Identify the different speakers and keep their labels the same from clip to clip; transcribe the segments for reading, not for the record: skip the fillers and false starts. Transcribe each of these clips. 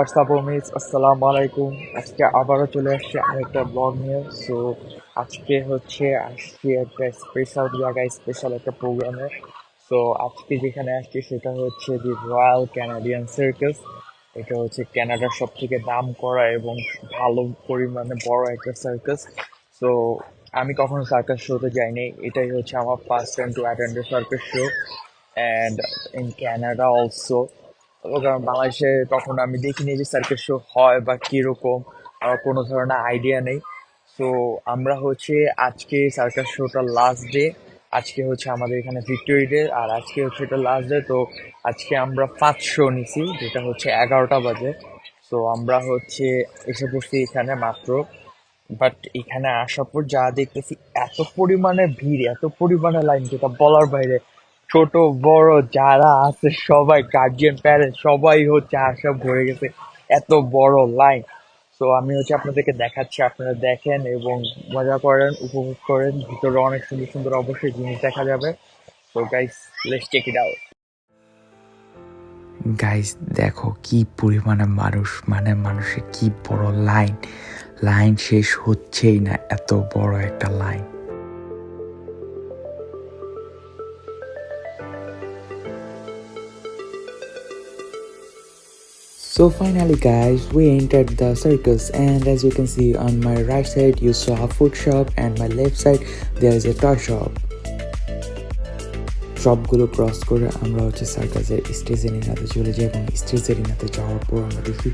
Speaker 1: WhatsApp miss আসসালামু আলাইকুম। আজকে আবারও চলে আসছি আমি একটা ব্লগ নিয়ে। সো আজকে আসছি একটা স্পেশাল জায়গায়, স্পেশাল একটা প্রোগ্রামে। সো আজকে যেখানে আসছি সেটা হচ্ছে দি রয়্যাল ক্যানাডিয়ান সার্কাস। এটা হচ্ছে কানাডার সব থেকে নাম করা এবং ভালো পরিমাণে বড় একটা সার্কাস। সো আমি কখনো সার্কাস শোতে যাইনি, এটাই হচ্ছে আমার first time to attend a circus show and in Canada also. কারণ বাংলাদেশে কখনো আমি দেখিনি যে সার্কাস শো হয় বা কীরকম, আমার কোনো ধরনের আইডিয়া নেই। সো আমরা আজকে সার্কাস শোটা লাস্ট ডে। আজকে আমাদের এখানে ভিক্টোরি ডে, আর আজকে এটা লাস্ট ডে। তো আজকে আমরা 5 শো নিছি, যেটা 11টা বাজে। সো আমরা এসে পড়ছি এখানে মাত্র। বাট এখানে আসার পর যা দেখতেছি, এত পরিমাণে ভিড়, এত পরিমাণে লাইন, যেটা বলার বাইরে। ছোট বড় যারা আছে সবাই, গার্জিয়ান প্যারেন্টস সবাই আসা ভরে গেছে, এত বড় লাইন। তো আমি আপনাদেরকে দেখাচ্ছি, আপনারা দেখেন এবং মজা করেন, উপভোগ করেন। ভিতরে অনেক সুন্দর সুন্দর অবশ্যই জিনিস দেখা যাবে। তো guys, let's check it out.
Speaker 2: Guys দেখো কি পরিমাণে মানুষ, মানে মানুষের কি বড় লাইন। লাইন শেষ হচ্ছেই না, এত বড় একটা line. So finally guys, we entered the circus, and as you can see on my right side you saw a food shop, and my left side there is a toy shop. সবগুলো cross করে আমরা সার্কাসের stage এরিনাতে চলে যাই, এবং stage এরিনাতে যাওয়ার পর আমরা দেখি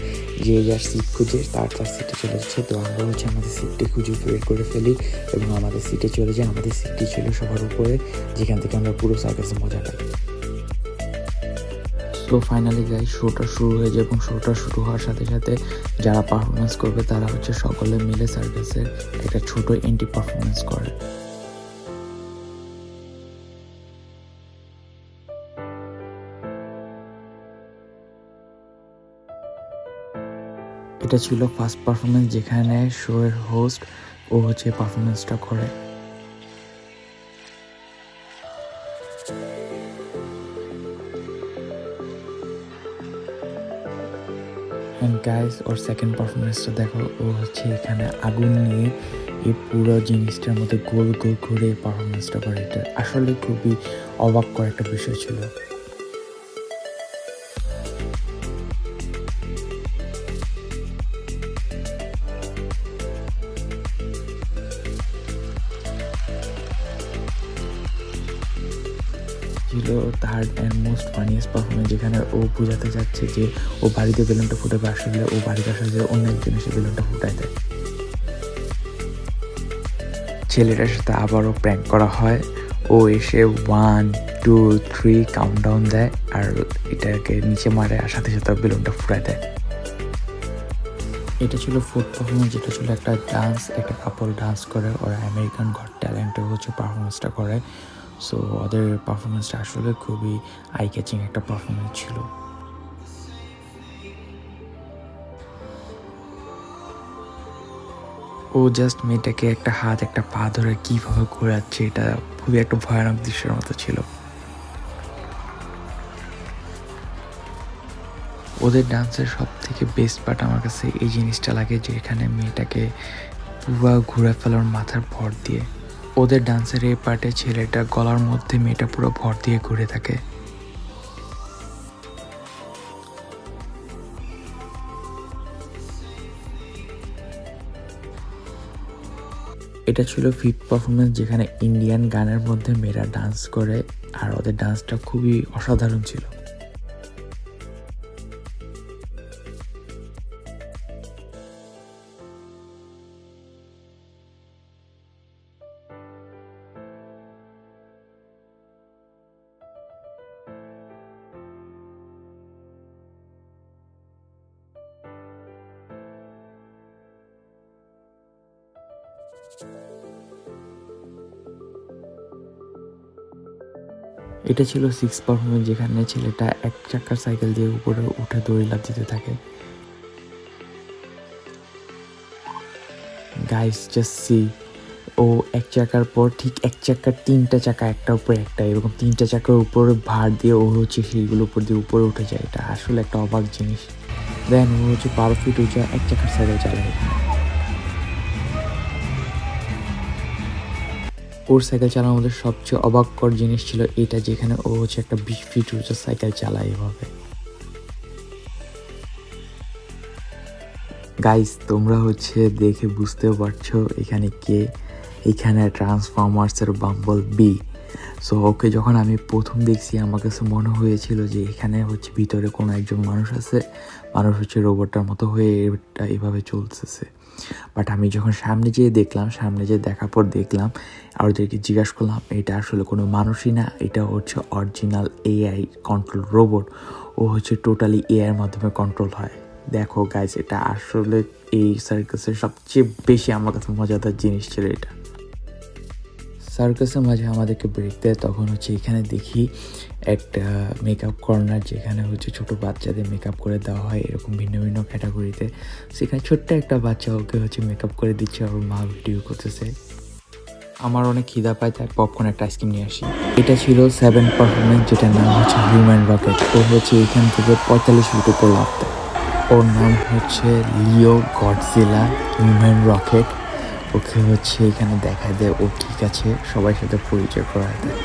Speaker 2: যে যার সিট খুঁজে তার সিটে চলে যাচ্ছে। তো আমরা আমাদের সিটটি খুঁজে বের করে ফেলি এবং আমাদের সিটে চলে যাই। আমাদের সিটটি ছিল সবার উপরে, যেখান থেকে আমরা পুরো সার্কাসে মজা পাই। তো ফাইনালি গাই শোটা শুরু হয়ে যায়, এবং শোটা শুরু হওয়ার সাথে সাথে যারা পারফরমেন্স করবে তারা সকলে মিলে সার্কাসের একটা ছোট এন্ট্রি পারফরমেন্স করে। এটা ছিল ফার্স্ট পারফরমেন্স, যেখানে শো এর হোস্ট ও পারফরমেন্সটা করে। এন্ড গাইস, ওর সেকেন্ড পারফরমেন্সটা দেখো। ও এখানে আগুন নিয়ে এই পুরো জিনিসটার মধ্যে গোল গোল ঘুরে পারফরমেন্সটা করে। এটা আসলে খুবই অবাক করা একটা বিষয় ছিল। ছিল third and most funniest performance, যেখানে ও বোঝাতে যাচ্ছে যে ও বাড়িতে বেলুনটা ফুটাবে, আসলে ও বাড়িতে আসলে অন্য একজন এসে বেলুনটা ফুটাই দেয়। ছেলেটার সাথে আবারও প্র্যাঙ্ক করা হয়। ও এসে 1 2 3 কাউন্টডাউন দেয়, আর এটাকে নিচে মারে, আর সাথে সাথে বেলুনটা ফুটাই দেয়। এটা ছিল ফোর্থ পারফরমেন্স, যেটা ছিল একটা ডান্স, একটা কাপল ডান্স করে। ওরা আমেরিকান গট ট্যালেন্টে পারফরমেন্সটা করে। সো ওদের পারফরমেন্সটা আসলে খুবই আই ক্যাচিং একটা পারফরমেন্স ছিল। ও জাস্ট মেয়েটাকে একটা হাত একটা পা ধরে কীভাবে ঘোরাচ্ছে, এটা খুবই একটা ভয়ানক দৃশ্যের মতো ছিল। ওদের ডান্সের সব থেকে বেস্ট পার্ট আমার কাছে এই জিনিসটা লাগে, যে এখানে মেয়েটাকে পুরো ঘুরে ফেলার মাথার ভর দিয়ে। ওদের ডান্সের এই পার্টে ছেলেটা গলার মধ্যে, মেয়েটা পুরো ভর দিয়ে ঘুরে থাকে। এটা ছিল ফিফথ পারফরমেন্স, যেখানে ইন্ডিয়ান গানের মধ্যে মেয়েরা ডান্স করে, আর ওদের ডান্সটা খুবই অসাধারণ ছিল। এটা ছিল সিক্স পারফরমেন্স, যেখানে ছেলেটা এক চাকার সাইকেল দিয়ে উপরে উঠে দড়ি লাফ দিতে থাকে। গাইস জাস্ট সি, ও এক চাকার পর ঠিক এক চাকার 3টা চাকা একটার উপর একটা, এরকম 3টা চাকার উপরে ভার দিয়ে ও সেইগুলোর উপর দিয়ে উপরে উঠে যায়। এটা আসলে একটা অবাক জিনিস। দেন ও হচ্ছে 12 ফিট উঁচা এক চাকার সাইকেল চালায় এখানে। ওর সাইকেল চালানোর মধ্যে সবচেয়ে অবাককর জিনিস ছিল এটা, যেখানে ও হচ্ছে একটা 20 ফিট উঁচা সাইকেল চালায় এভাবে। গাইস তোমরা হচ্ছে দেখে বুঝতেও পারছো এখানে কে, এখানে ট্রান্সফরমার্সের বাম্বল বি। সো ওকে যখন আমি প্রথম দেখছি আমার কাছে মনে হয়েছিল যে এখানে হচ্ছে ভিতরে কোনো একজন মানুষ আছে, মানুষ হচ্ছে রোবটটার মতো হয়ে এটা এভাবে চলতেছে। বাট আমি যখন সামনে যেয়ে দেখলাম, সামনে যেয়ে দেখার পর দেখলাম আর ওদেরকে জিজ্ঞাসা করলাম এটা আসলে কোনো মানুষই না, এটা হচ্ছে অরিজিনাল এআই কন্ট্রোল রোবট। ও হচ্ছে টোটালি এআইয়ের মাধ্যমে কন্ট্রোল হয়। দেখো গাইজ, এটা আসলে এই সার্কাসের সবচেয়ে বেশি আমার কাছে মজাদার জিনিস ছিল এটা। সার্কাসের মাঝে আমাদেরকে ব্রেক দেয়, তখন হচ্ছে এখানে দেখি একটা মেকআপ কর্নার, যেখানে হচ্ছে ছোটো বাচ্চাদের মেকআপ করে দেওয়া হয় এরকম ভিন্ন ভিন্ন ক্যাটাগরিতে। সেখানে ছোট্ট একটা বাচ্চা ওকে হচ্ছে মেকআপ করে দিচ্ছে, ওর মা ভিডিও করতেছে। আমার অনেক খিদা পায়, তাই পপকর্ন একটা আইসক্রিম নিয়ে আসি। এটা ছিল 7 পারফরমেন্স, যেটার নাম হচ্ছে হিউম্যান রকেট। ও হচ্ছে এখান থেকে 45 ফিট উপর লাফ দেয়। ওর নাম হচ্ছে লিও গডজিলা হিউম্যান রকেট। ওকে হচ্ছে এখানে দেখা দেয় ও ঠিক আছে, সবার সাথে পরিচয় করা দেয়।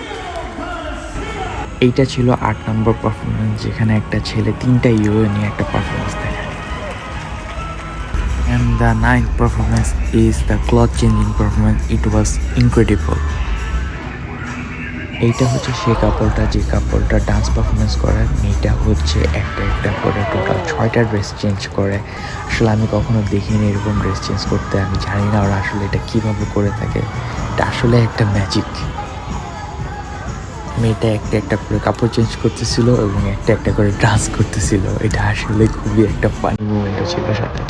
Speaker 2: এইটা ছিল 8 নম্বর পারফরমেন্স, যেখানে একটা ছেলে 3টা ইউরো নিয়ে একটা পারফরমেন্স দেখায়। And the 9th performance is the cloth changing performance. It was incredible. এইটা হচ্ছে সে কাপড়টা, যে কাপড়টা ডান্স পারফরমেন্স করে। মেয়েটা হচ্ছে একটা একটা করে টোটাল 6টা ড্রেস চেঞ্জ করে। আসলে আমি কখনো দেখিনি এরকম ড্রেস চেঞ্জ করতে, আমি জানি না ওরা আসলে এটা কীভাবে করে থাকে। এটা আসলে একটা ম্যাজিক। মেয়েটা একটা একটা করে কাপড় চেঞ্জ করতেছিল এবং একটা একটা করে ডান্স করতেছিল। এটা আসলে খুবই একটা ফানি মুভমেন্ট ছিল সাথে।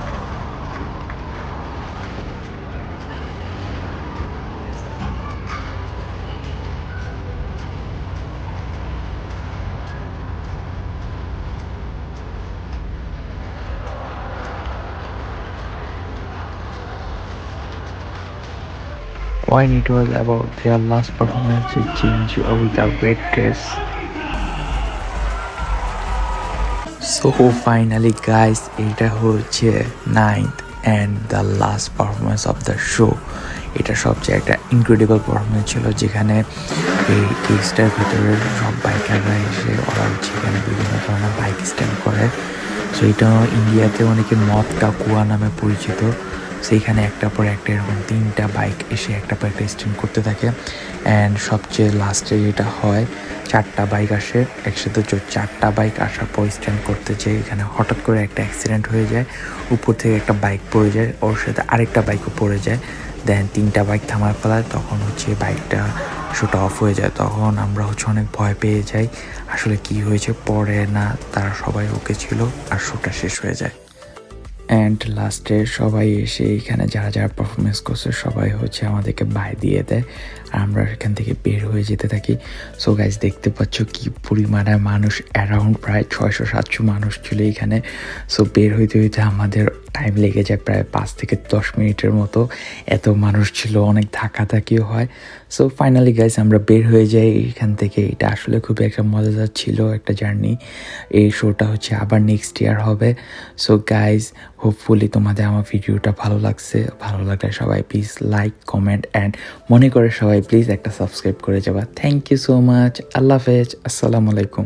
Speaker 2: When it was about their last performance, they changed with a red dress. So finally guys, এটা হচ্ছে 9th and the last performance of the show. এটা সবচেয়ে একটা ইনক্রেডিবল পারফরমেন্স ছিল, যেখানে এই স্টেজটার ভিতরে সব বাইকাররা এসে ওরা হচ্ছে এখানে বিভিন্ন ধরনের বাইক স্ট্যান্ড করে। সো এটা ইন্ডিয়াতে অনেকে মদ কা কুয়া নামে পরিচিত। সেইখানে একটা পর একটা এরকম 3টা বাইক এসে একটা পর একটা স্ট্যান্ড করতে থাকে। অ্যান্ড সবচেয়ে লাস্টে যেটা হয়, 4টা বাইক আসে একসাথে। 4টা বাইক আসার পর স্ট্যান্ড করতে যেয়ে এখানে হঠাৎ করে একটা অ্যাক্সিডেন্ট হয়ে যায়। উপর থেকে একটা বাইক পড়ে যায়, ওর সাথে আরেকটা বাইকও পড়ে যায়। দেন 3টা বাইক থামায় ফেলায়, তখন হচ্ছে বাইকটা শোটা অফ হয়ে যায়। তখন আমরা হচ্ছে অনেক ভয় পেয়ে যাই, আসলে কি হয়েছে। পরে না, তারা সবাই ওকে ছিল আর শোটা শেষ হয়ে যায়। অ্যান্ড লাস্টে সবাই এসে এখানে যারা যারা পারফরমেন্স করছে সবাই হচ্ছে আমাদেরকে বাই দিয়ে দেয়, আর আমরা এখান থেকে বের হয়ে যেতে থাকি। সো গাইজ দেখতে পাচ্ছ কি পরিমাণে মানুষ, অ্যারাউন্ড প্রায় 600-700 মানুষ ছিল এখানে। সো বের হইতে হইতে আমাদের টাইম লেগে যায় প্রায় 5 থেকে 10 মিনিটের মতো, এত মানুষ ছিল, অনেক ধাক্কাধাক্কিও হয়। সো ফাইনালি গাইজ আমরা বের হয়ে যাই এখান থেকে। এটা আসলে খুবই একটা মজাদার ছিল একটা জার্নি। এই শোটা হচ্ছে আবার নেক্সট ইয়ার হবে। সো গাইজ হোপফুলি তোমাদের আমার ভিডিওটা ভালো লাগছে। ভালো লাগলে সবাই প্লিজ লাইক, কমেন্ট অ্যান্ড মনে করে সবাই প্লিজ একটা সাবস্ক্রাইব করে যাবা। Thank you so much. আল্লাহ হাফেজ, আসসালামু আলাইকুম।